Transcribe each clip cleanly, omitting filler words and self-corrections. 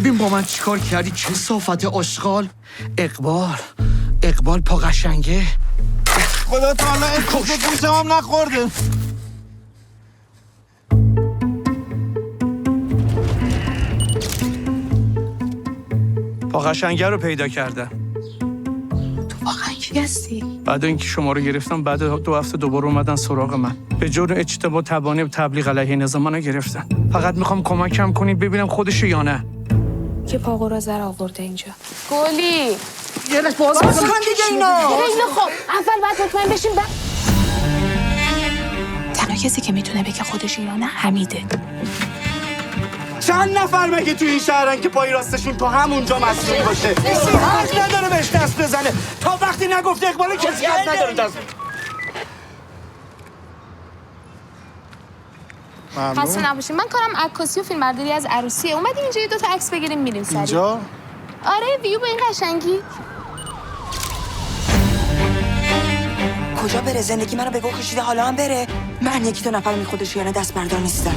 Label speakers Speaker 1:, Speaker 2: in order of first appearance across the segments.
Speaker 1: ببین با من چیکار کردی، چه صافت آشغال. اقبال پا قشنگه.
Speaker 2: خدا تعالی اسمش گوشم هم نخورده.
Speaker 1: پا قشنگه رو پیدا کردم.
Speaker 3: تو واقعا کی هستی؟
Speaker 1: بعد اینکه شما رو گرفتم، بعد 2 هفته دوباره اومدن سراغ من. به جرم اجتباه تبانی تبلیغ علیه نظام منو گرفتن. فقط میخوام کمکم کنید ببینم خودشه یا نه.
Speaker 3: که پاقو را زر آورده اینجا.
Speaker 4: گلی
Speaker 1: یه لحظه باز
Speaker 5: کن دیگه اینا.
Speaker 4: خیلی خوب، اول باید مطمئن بشیم
Speaker 3: تنها کسی که میتونه بگه خودش ایرانه حمیده.
Speaker 2: چند نفر مگه تو این شهرن که پای راستشون تو همونجا مصنوعی باشه؟ حق نداره بهش دست بزنه. تا وقتی نگفته اقبال کسی حق نداره دست.
Speaker 4: خسته نباشیم. من کارم عکاسی و فیلمبرداری از عروسیه. اومدیم اینجا 2 تا عکس بگیریم میریم سریع.
Speaker 2: اینجا؟
Speaker 4: آره ویو به این قشنگی.
Speaker 5: کجا بره؟ زندگی منو به گو کشیده، حالا هم بره. من 1-2 نفر می خودش یعنی دست بردار نیستم.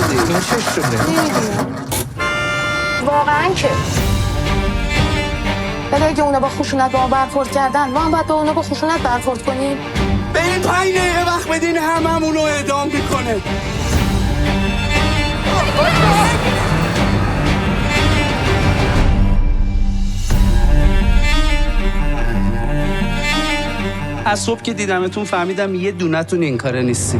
Speaker 2: این چه شده؟
Speaker 4: واقعا که ولی اگه اونا با خشونت با ما برخورد کردن، ما هم باید با اونا با خشونت برخورد کنیم.
Speaker 2: به این 5 دقیقه وقت بدین هممون رو اعدام میکنه.
Speaker 6: از صبح که دیدمتون فهمیدم یه دونتون این کاره نیستی.